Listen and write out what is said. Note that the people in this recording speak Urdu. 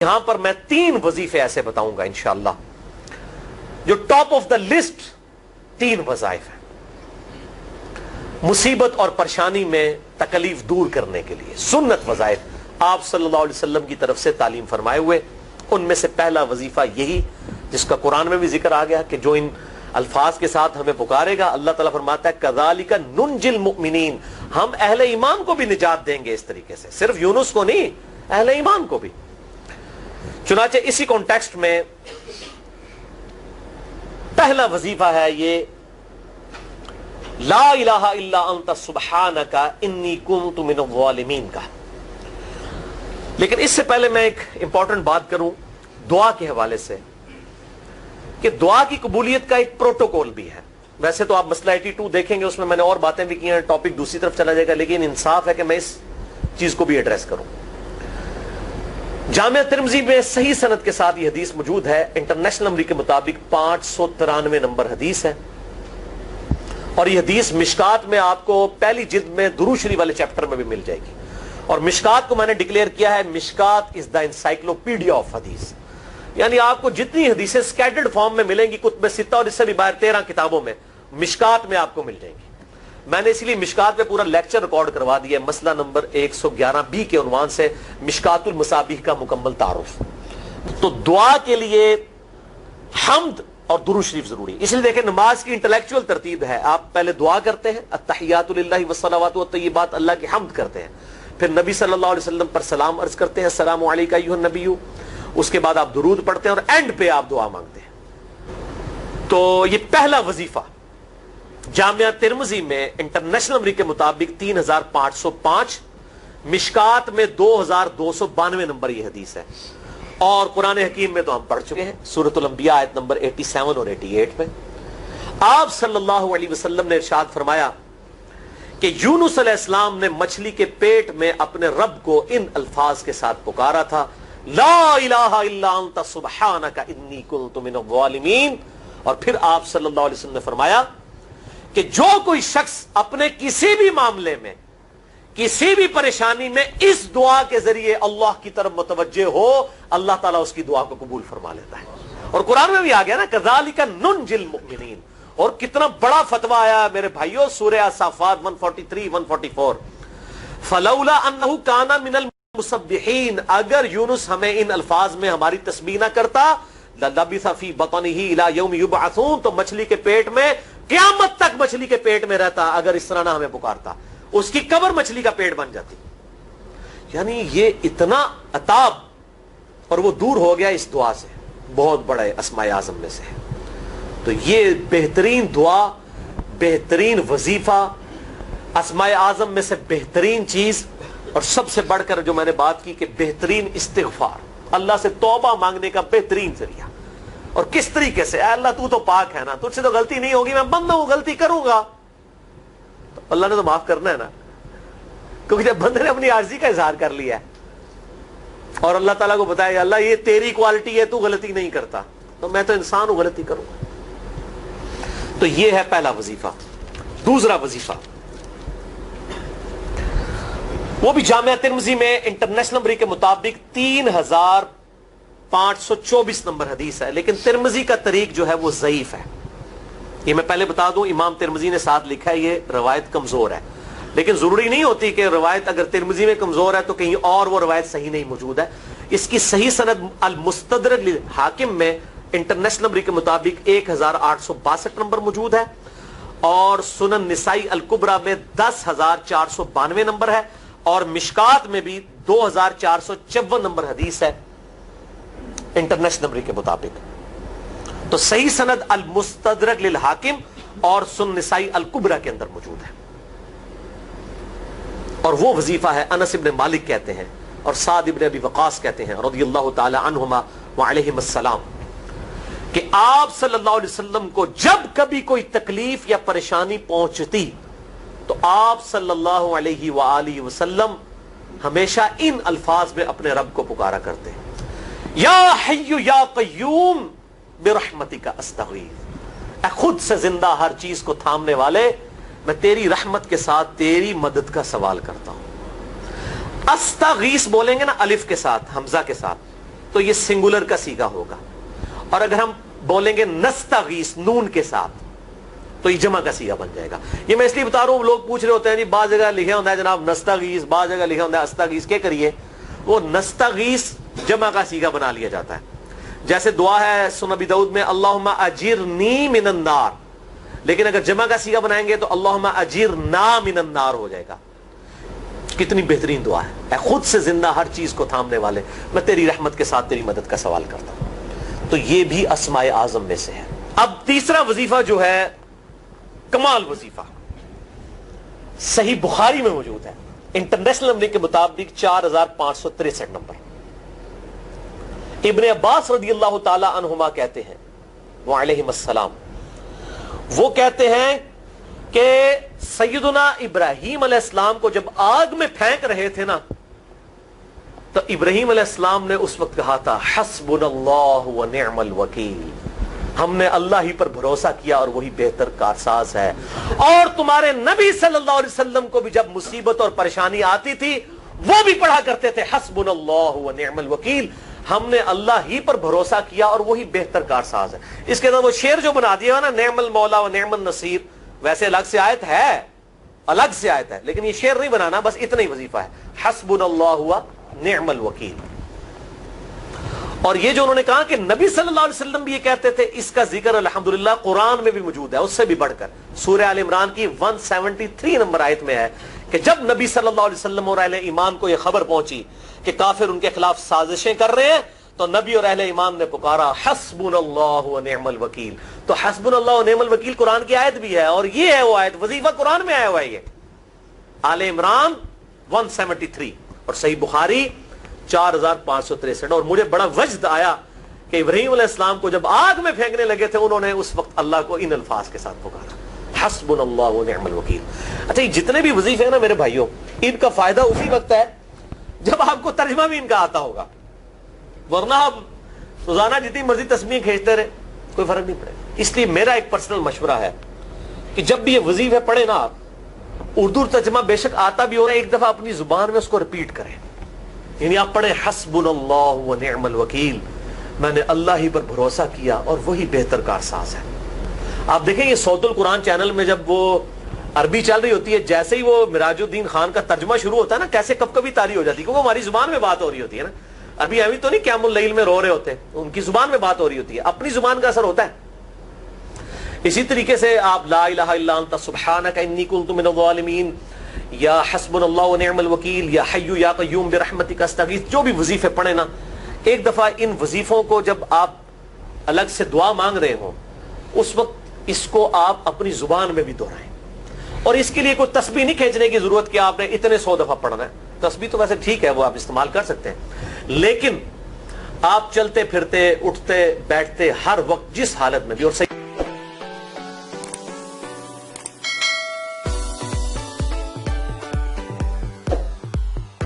یہاں پر میں 3 وظیفے ایسے بتاؤں گا انشاءاللہ جو ٹاپ آف دا لسٹ 3 وظائف ہیں مصیبت اور پریشانی میں تکلیف دور کرنے کے لیے، سنت وظائف آپ صلی اللہ علیہ وسلم کی طرف سے تعلیم فرمائے ہوئے۔ ان میں سے پہلا وظیفہ یہی جس کا قرآن میں بھی ذکر آ گیا کہ جو ان الفاظ کے ساتھ ہمیں پکارے گا، اللہ تعالیٰ فرماتا ہے کذالک ننجی المؤمنین، ہم اہل ایمان کو بھی نجات دیں گے اس طریقے سے، صرف یونس کو نہیں، اہل ایمان کو بھی۔ چنانچہ اسی کانٹیکسٹ میں پہلا وظیفہ ہے یہ لا الہ الا انت سبحانک انی کنت من الظالمین کا۔ لیکن اس سے پہلے میں ایک امپورٹنٹ بات کروں دعا کے حوالے سے کہ دعا کی قبولیت کا ایک پروٹوکول بھی ہے۔ ویسے تو آپ مسئلہ 82 دیکھیں گے، اس میں نے اور باتیں بھی کی ہیں، ٹاپک دوسری طرف چلا جائے گا، لیکن انصاف ہے کہ میں اس چیز کو بھی ایڈریس کروں۔ جامعہ ترمذی میں صحیح سند کے ساتھ یہ حدیث موجود ہے، انٹرنیشنل نمبر کے مطابق 593 نمبر حدیث ہے، اور یہ حدیث مشکات میں آپ کو پہلی جلد میں درود شریف والے چیپٹر میں بھی مل جائے گی۔ اور مشکات کو میں نے ڈکلیئر کیا ہے مشکات از دا انسائکلوپیڈیا آف حدیث، یعنی آپ کو جتنی حدیثیں سکیٹرڈ فارم میں ملیں گی کتب ستہ اور اس سے بھی باہر 13 کتابوں میں، مشکات میں آپ کو مل جائیں گی۔ میں نے اسی لیے مشکات پہ پورا لیکچر ریکارڈ کروا دیا ہے، مسئلہ نمبر 111B کے عنوان سے مشکات المصابیح کا مکمل تعارف۔ تو دعا کے لیے حمد اور درود شریف ضروری، اس لیے دیکھیں نماز کی انٹلیکچوئل ترتیب ہے، آپ پہلے دعا کرتے ہیں التحیات للہ والصلوات والطیبات، اللہ کی حمد کرتے ہیں، پھر نبی صلی اللہ علیہ وسلم پر سلام عرض کرتے ہیں السلام علیکہ ایھا النبی، اس کے بعد آپ درود پڑھتے ہیں اور اینڈ پہ آپ دعا مانگتے ہیں۔ تو یہ پہلا وظیفہ جامعہ ترمذی میں انٹرنیشنل نمبر کے مطابق 3505، مشکات میں 2292 نمبر یہ حدیث ہے، اور قرآن حکیم میں تو ہم پڑھ چکے ہیں سورۃ الانبیاء آیت نمبر 87 اور 88 میں آپ صلی اللہ علیہ وسلم نے ارشاد فرمایا کہ یونس علیہ السلام نے مچھلی کے پیٹ میں اپنے رب کو ان الفاظ کے ساتھ پکارا تھا لا الہ الا انت سبحانک انی کنت من الظالمین، اور پھر آپ صلی اللہ علیہ وسلم نے فرمایا کہ جو کوئی شخص اپنے کسی بھی معاملے میں کسی بھی پریشانی میں اس دعا کے ذریعے اللہ کی طرف متوجہ ہو، اللہ تعالیٰ اس کی دعا کو قبول فرما لیتا ہے۔ اور قرآن میں بھی آ گیا نا کذالک ننجی المؤمنین، اور کتنا بڑا فتویٰ آیا میرے بھائیوں، سورہ الصافات 143 144 فلولا انہ کان من المسبحین، اگر یونس ہمیں ان الفاظ میں ہماری تسبیح نہ کرتا للبث فی بطنہ الی یوم یبعثون، تو مچھلی کے پیٹ میں قیامت تک مچھلی کے پیٹ میں رہتا اگر اس طرح نہ ہمیں پکارتا، اس کی قبر مچھلی کا پیٹ بن جاتی۔ یعنی یہ اتنا عطاب، اور وہ دور ہو گیا اس دعا سے، بہت بڑے اسماء اعظم میں سے ہے۔ تو یہ بہترین دعا، بہترین وظیفہ، اسماء اعظم میں سے بہترین چیز، اور سب سے بڑھ کر جو میں نے بات کی کہ بہترین استغفار، اللہ سے توبہ مانگنے کا بہترین ذریعہ۔ اور کس طریقے سے، اے اللہ تو پاک ہے نا، تجھ سے تو غلطی نہیں ہوگی، میں بندہ ہوں غلطی کروں گا، تو اللہ نے تو معاف کرنا ہے نا، کیونکہ جب بندے نے اپنی عاجزی کا اظہار کر لیا ہے اور اللہ تعالیٰ کو بتایا اللہ یہ تیری کوالٹی ہے، تو غلطی نہیں کرتا، تو میں تو انسان ہوں غلطی کروں گا۔ تو یہ ہے پہلا وظیفہ۔ دوسرا وظیفہ وہ بھی جامعہ ترمذی میں انٹرنیشنل نمبر کے مطابق 3524 نمبر حدیث ہے، لیکن ترمذی کا طریق جو ہے وہ ضعیف ہے۔ یہ میں پہلے بتا دوں، امام ترمذی نے ساتھ لکھا ہے یہ روایت کمزور ہے، لیکن ضروری نہیں ہوتی کہ روایت اگر ترمذی میں کمزور ہے تو کہیں اور وہ روایت صحیح نہیں موجود ہے۔ اس کی صحیح سند المستدرک للحاکم میں انٹرنیشنل نمبر کے مطابق 1862 نمبر موجود ہے، اور سنن نسائی الکبریٰ میں 10492 نمبر ہے، اور مشکات میں بھی 2454 نمبر حدیث ہے انٹرنیشنل نمبر کے مطابق۔ تو صحیح سند المستدرک للحاکم اور سنن نسائی الکبریٰ کے اندر موجود ہے، اور وہ وظیفہ ہے انس ابن مالک کہتے ہیں اور سعد ابن ابی وقاص کہتے ہیں رضی اللہ تعالی عنہما وعلیہم السلام کہ آپ صلی اللہ علیہ وسلم کو جب کبھی کوئی تکلیف یا پریشانی پہنچتی تو آپ صلی اللہ علیہ وآلہ وسلم ہمیشہ ان الفاظ میں اپنے رب کو پکارا کرتے ہیں یا حی یا قیوم برحمتک استغیث، اے خود سے زندہ ہر چیز کو تھامنے والے، میں تیری رحمت کے ساتھ تیری مدد کا سوال کرتا ہوں۔ استغیث بولیں گے نا الف کے ساتھ، حمزہ کے ساتھ، تو یہ سنگولر کا سیگا ہوگا، اور اگر ہم بولیں گے نستغیث نون کے ساتھ تو یہ جمع کا سیگا بن جائے گا۔ یہ میں اس لیے بتا رہا ہوں، لوگ پوچھ رہے ہوتے ہیں جی بعض جگہ لکھا ہوتا ہے جناب نستغیث، بعض جگہ لکھا ہوتا ہے استغیث، کیا کریے؟ وہ نستغیث جمع کا سیگا بنا لیا جاتا ہے۔ جیسے دعا ہے سنن ابی داؤد میں اللہم اجرنی من النار، لیکن اگر جمع کا سیگا بنائیں گے تو اللہم اجرنا من النار ہو جائے گا۔ کتنی بہترین دعا ہے، اے خود سے زندہ ہر چیز کو تھامنے والے، میں تیری رحمت کے ساتھ تیری مدد کا سوال کرتا ہوں۔ تو یہ بھی اسماء اعظم میں سے ہے۔ اب تیسرا وظیفہ جو ہے کمال وظیفہ، صحیح بخاری میں موجود ہے، انٹرنیشنل نمبر کے مطابق 4563 نمبر۔ ابن عباس رضی اللہ تعالی عنہما کہتے ہیں وعلیہم السلام، وہ کہتے ہیں کہ سیدنا ابراہیم علیہ السلام کو جب آگ میں پھینک رہے تھے نا، تو ابراہیم علیہ السلام نے اس وقت کہا تھا حسبنا اللہ ونعم الوکیل، ہم نے اللہ ہی پر بھروسہ کیا اور وہی بہتر کارساز ہے۔ اور تمہارے نبی صلی اللہ علیہ وسلم کو بھی جب مصیبت اور پریشانی آتی تھی وہ بھی پڑھا کرتے تھے حسبنا اللہ ونعم الوکیل، ہم نے اللہ ہی پر بھروسہ کیا اور وہی بہتر کارساز ہے۔ اس کے بعد وہ شعر جو بنا دیا نا نعم المولا و نعم النصیر، ویسے الگ سے آیت ہے، الگ سے آیت ہے، لیکن یہ شعر نہیں بنانا، بس اتنا ہی وظیفہ ہے حسبنا اللہ و نعم الوکیل۔ اور یہ جو انہوں نے کہا کہ نبی صلی اللہ علیہ وسلم بھی یہ کہتے تھے، اس کا ذکر الحمدللہ قرآن میں بھی موجود ہے، اس سے بھی بڑھ کر سورہ آل عمران کی 173 نمبر آیت میں ہے کہ جب نبی صلی اللہ علیہ وسلم اور اہل ایمان کو یہ خبر پہنچی کہ کافر ان کے خلاف سازشیں کر رہے ہیں، تو نبی اور اہل ایمان نے پکارا حسبنا اللہ و نعم الوکیل۔ تو حسبنا اللہ و نعم الوکیل قرآن کی آیت بھی ہے، اور یہ ہے وہ آیت، وظیفہ قرآن میں آیا ہوا ہے یہ، آل عمران 173 اور صحیح بخاری 4563۔ اور مجھے بڑا وجد آیا کہ ابراہیم علیہ السلام کو جب آگ میں پھینکنے لگے تھے انہوں نے اس وقت اللہ کو ان الفاظ کے ساتھ پکارا حسبنا اللہ و نعم الوکیل۔ اچھا، یہ جتنے بھی وظیفے ہیں نا میرے بھائیوں، ان کا فائدہ اسی وقت ہے جب آپ کو ترجمہ بھی ان کا آتا ہوگا، ورنہ آپ روزانہ جتنی مرضی تسبیح کھینچتے رہے کوئی فرق نہیں پڑے۔ اس لیے میرا ایک پرسنل مشورہ ہے کہ جب بھی یہ وظیفے پڑھے نا آپ، اردو ترجمہ بے شک آتا بھی ہو رہا ہے، ایک دفعہ اپنی زبان میں اس کو ریپیٹ کریں، یعنی آپ پڑھیں حسبنا اللہ و نعم الوکیل، میں نے اللہ ہی پر بھروسہ کیا اور وہی بہتر کارساز ہے۔ آپ دیکھیں یہ صوت القرآن چینل میں جب وہ عربی چل رہی ہوتی ہے، جیسے ہی وہ مراج الدین خان کا ترجمہ شروع ہوتا ہے نا، کیسے کب کبھی تاری ہو جاتی ہے، کیونکہ ہماری زبان میں بات ہو رہی ہوتی ہے نا۔ ابھی ابھی تو نہیں قیام اللیل میں رو رہے ہوتے، ان کی زبان میں بات ہو رہی ہوتی ہے، اپنی زبان کا اثر ہوتا ہے۔ اسی طریقے سے آپ لا الہ الا انت سبحانک انی کنت من الظالمین، یا حسبنا اللہ و نعم الوکیل، یا حی یا قیوم برحمتک استغیث، جو بھی وظیفے پڑھیں نا، ایک دفعہ ان وظیفوں کو جب آپ الگ سے دعا مانگ رہے ہوں اس وقت اس کو آپ اپنی زبان میں بھی دہرائیں۔ اور اس کے لیے کوئی تسبیح نہیں کھینچنے کی ضرورت کہ آپ نے اتنے 100 دفعہ پڑھنا ہے، تسبیح تو ویسے ٹھیک ہے وہ آپ استعمال کر سکتے ہیں، لیکن آپ چلتے پھرتے اٹھتے بیٹھتے ہر وقت جس حالت میں بھی اور صحیح